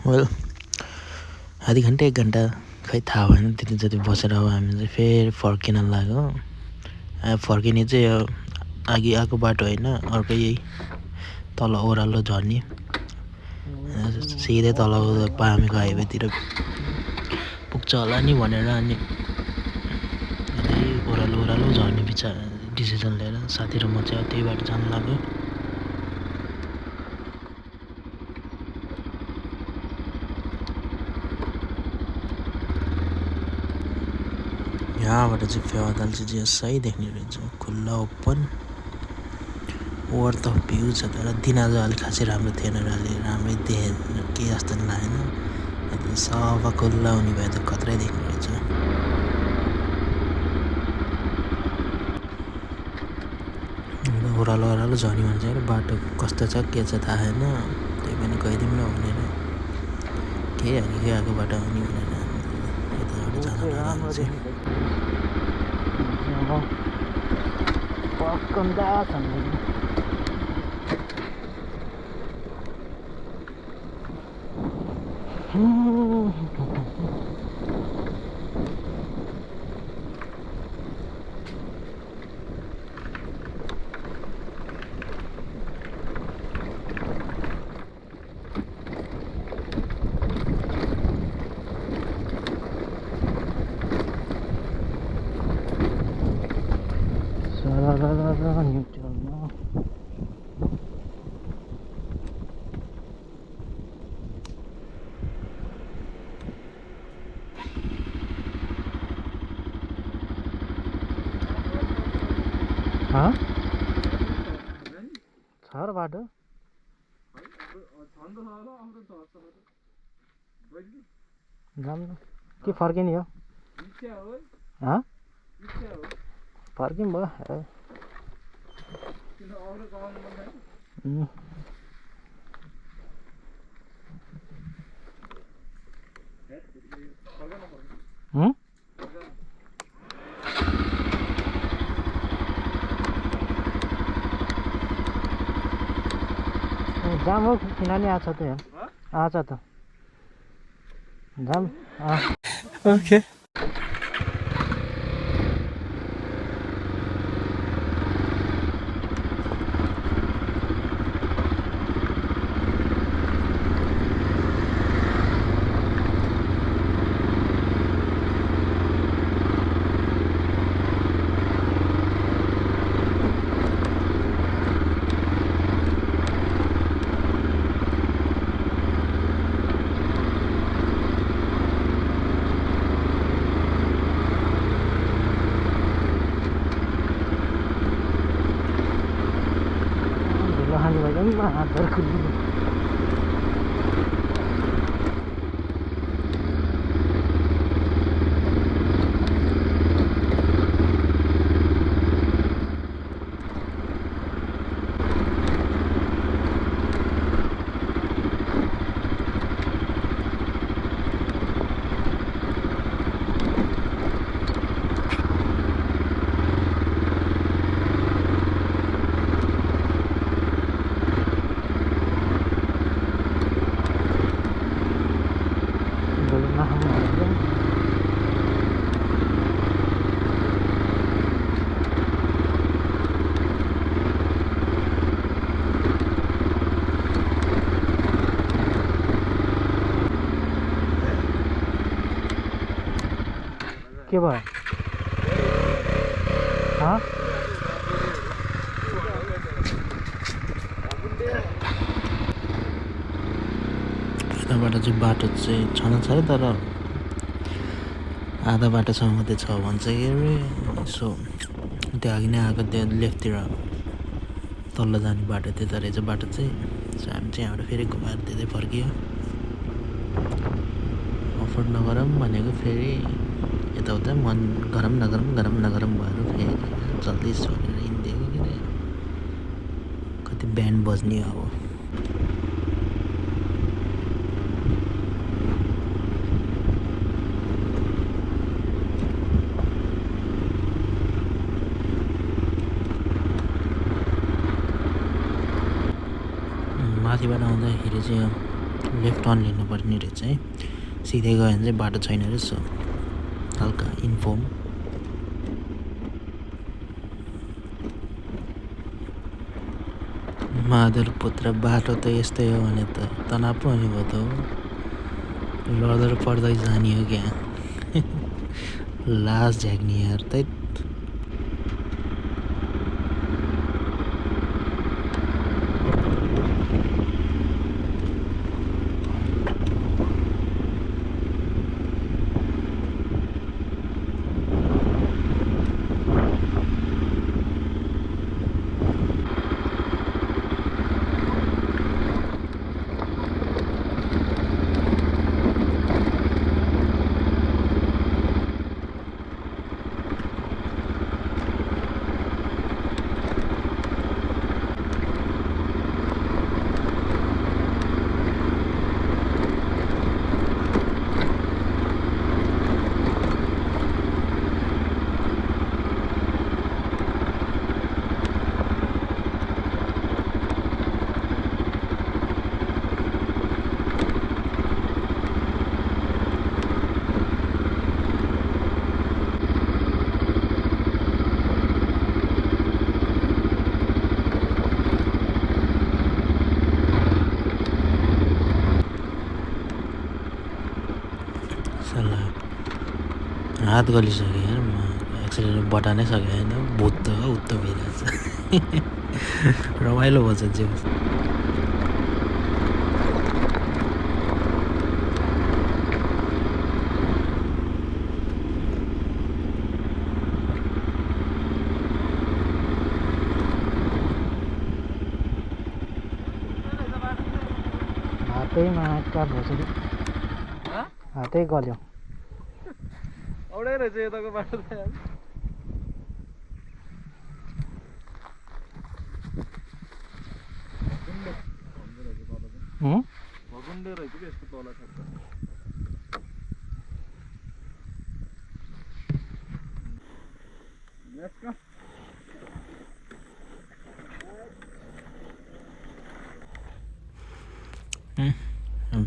Well आधी घन्टा 1 घन्टा खै थाहा भएन त्यति जति बसेर अब हामी चाहिँ फेरि फर्किन लाग्यो। फर्किने चाहिँ अघि आएको बाटो होइन, अर्कै यही तल ओह्रालो झर्ने सिधै तल पामेको हाइवेतिर पुग्छ होला नि भनेर अनि ओह्रालो झर्ने डिसिजन लिएर साथी र म चाहिँ त्यही बाटो जान लाग्यो। यहाँबाट चाहिँ फेवाताल चाहिँ सही देख्ने रहेछ, खुल्ला ओपन ओभर त भ्यू छ। तर दिन आज अलिक खासै राम्रो थिएन र अलि राम्रै देखेँ केही जस्तो नि लागेन। सफा खुल्ला हुने भए त खत्रै देख्ने रहेछ। ओह्रालो झर्ने भन्छ बाटो कस्तो छ के छ थाहा छैन, त्यही पनि गइदिउँ न भनेर केही आएको बाटो आउने भनेर यताबाट जान लागेको चाहिँ छ बाटो के फर्किने हो फर्किम भयो। जाम हो किनभने आछ त आछ त जाम ओके। के भयो यताबाट चाहिँ बाटो चाहिँ छन छ तर आधा बाटोसम्म मात्रै छ भन्छ के अरे। सो त्यो अघि नै आएको त्यो लेफ्टतिर तल्लो जाने बाटो त्यता रहेछ बाटो चाहिँ। सो हामी चाहिँ यहाँबाट फेरि घुमाएर त्यतै फर्कियो। अफरोड नगरौँ भनेको फेरि यताउता मन गरम नगरम भएर फेरि जल्दी छोडेर हिँडिदिएको के अरे। कति ब्यान्ड बज्ने अब माथिबाट आउँदाखेरि चाहिँ लेफ्ट टर्न लिनुपर्ने रहेछ है। सिधै गयो भने चाहिँ बाटो छैन रहेछ, हल्का इन्फर्म। मादर पुत्र बाटो त यस्तै हो भने त तनाव पो हुने भयो त हो, लडर पर्दै जाने हो क्या। लास झ्याक्ने यार तै। हात गलिसक्यो यार, एक्सिलेटर बटानै सकेँ होइन, भुत्त उत्त भइरहेछ। रमाइलो भन्छ जे हातैमा काट भन्छ कि हातै गल्यो। औडै रहेछ यताको बाटो त यार। भगुन्डे रहेछ कि यसको तल ठ्याक्क।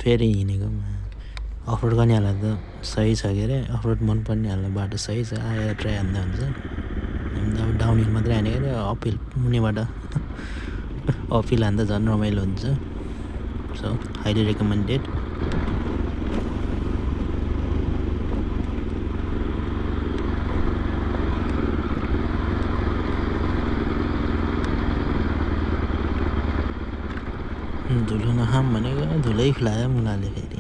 फेरि हिँडेको अफरोड गर्नेहरूलाई त सही छ के अरे, अफरोड मनपर्नेहरूलाई बाटो सही छ, आएर ट्राई हान्दा हुन्छ। हामी त अब डाउनहिल मात्रै हानेको अरे, अपहिल मुनिबाट अपहिल हान्दा झन् रमाइलो हुन्छ। So highly recommended. धुलो नखाम भनेको धुलै खुलायो मुलाले फेरि।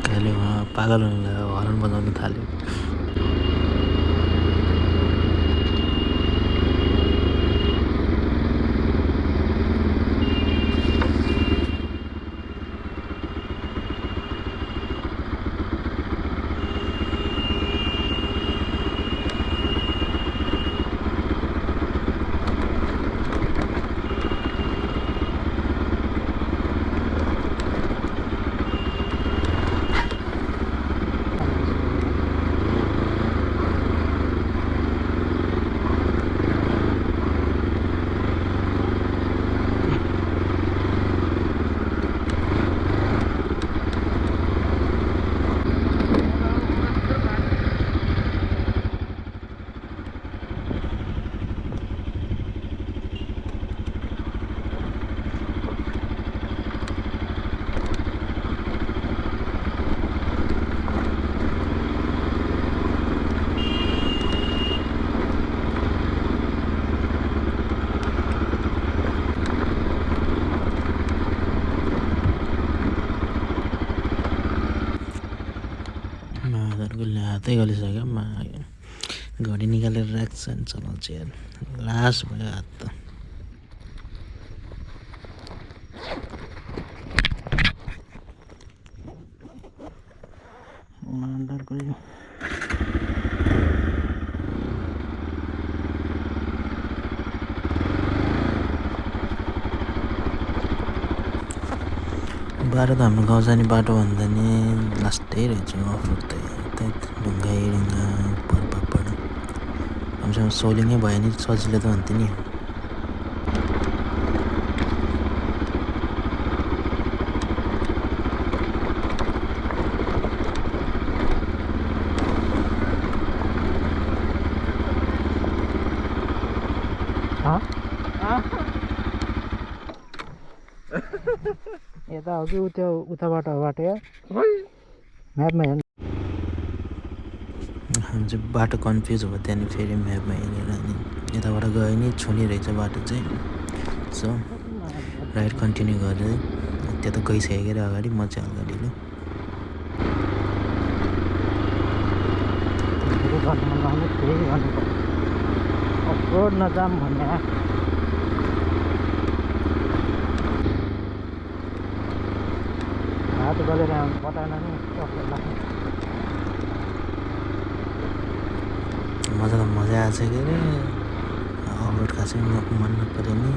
कहिले पागल हुन लाग्यो, हर्न बजाउन थाल्यो। हातै गलिसक्यो, घडी निकालेर राख्छ अनि चलाउँछ यार, लास भयो हात त। बाटो त हाम्रो गाउँ जाने बाटो भन्दा नि लास्टै रहेछ अफरोड त ढुङ्गा परपरबाट हामीसँग सोलिङै भयो नि सजिलो त हुन्थ्यो नि यता हो कि त्यो उताबाट बाटो या म्यापमा हेर्नु हामी चाहिँ बाटो कन्फ्युज भयो त्यहाँदेखि फेरि म्यापमा हेरेर अनि यताबाट गयो नि छुने रहेछ बाटो चाहिँ सो राइड कन्टिन्यू गरेर त्यता गइसकेको अरे अगाडि म चाहिँ अगाडि ल अफरोड नजाम भन्ने हात गरेर बताएन नि मजा त मजा आएछ के अरे अफरोड खासै मन नपऱ्यो नि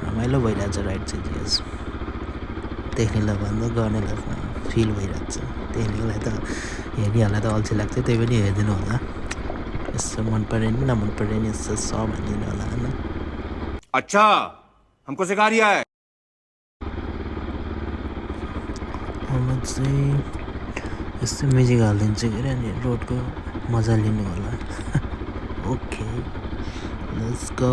रमाइलो भइरहेछ राइड चाहिँ जेस देख्नेलाई भन्दा गर्नेलाई फिल भइरहेको छ देख्नेलाई त हेर्नेहरूलाई त अल्छी लाग्छ त्यही पनि हेरिदिनु होला यसो मन पऱ्यो नि नमन पऱ्यो नि यसो स भनिदिनु होला होइन अच्छा हमको सिखा रिया है अब चाहिँ यस्तो म्युजिक हालिदिन्छु के अरे अनि रोडको मजा लिनु होला ओके लेट्स गो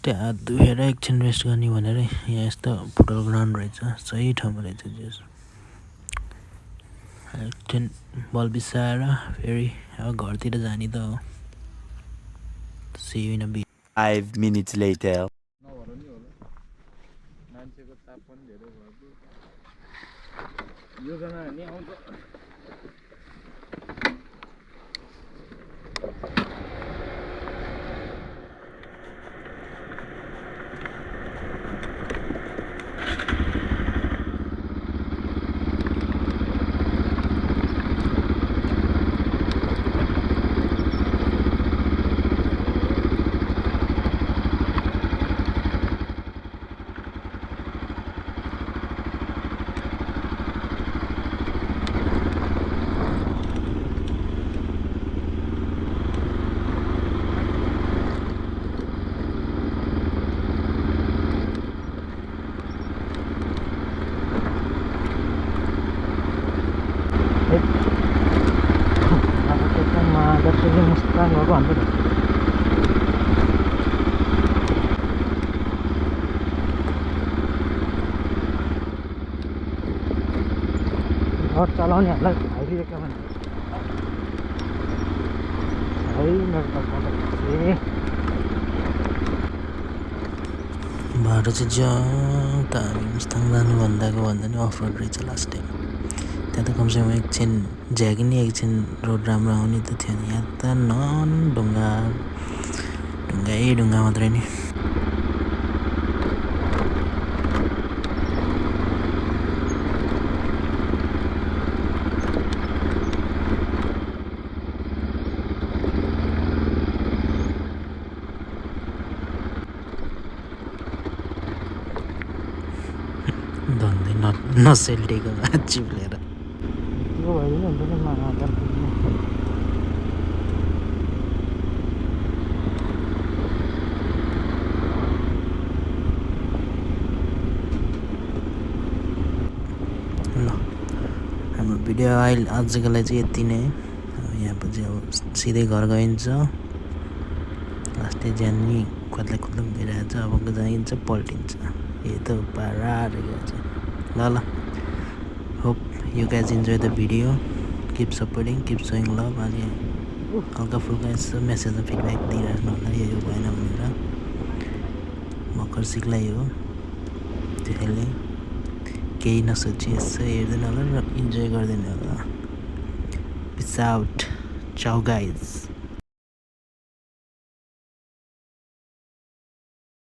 त्यहाँ हात दुखेर एकछिन रेस्ट गर्ने भनेर यहाँ यस्तो फुटबल ग्राउन्ड रहेछ, सही ठाउँमा रहेछ। जस एकछिन बल बिसाएर फेरि अब घरतिर जाने त हो। See you in a bit. 5 minutes later. नभएर नि होला मान्छेको चाप पनि धेरै भयो। योजना नि आउँछ। घर चलाउनेहरूलाई खाइदिएका भने बाटो चाहिँ जता हामी मुस्ताङ जानुभन्दाको भन्दा नि अफरोड रहेछ लास्ट टाइम। त्यहाँ त कमसेकम एकछिन झ्यागी नि एकछिन रोड राम्रो आउने त थियो नि। यहाँ त नन ढुङ्गा ढुङ्गा मात्रै नि। धन्दै नसेल्टेको चिप्लेर ल हाम्रो भिडियो आजको लागि चाहिँ यति नै। यहाँ पछि अब सिधै घर गइन्छ। लास्टै ज्यान नि खोत्ला भइरहेछ। अबको जाइन्छ पल्टिन्छ। ये तो पारा रहेछ। ल hope you guys enjoy the video. Keep supporting, keep showing love. अनि हल्का फुल्का यसो मेसेजमा फिडब्याक दिइराख्नु होला यो भएन भनेर। भर्खर सिक्लै हो त्यसैले केही नसोची यसो हेर्दैन होला र इन्जोय गर्दैन होला। Peace out. Ciao guys.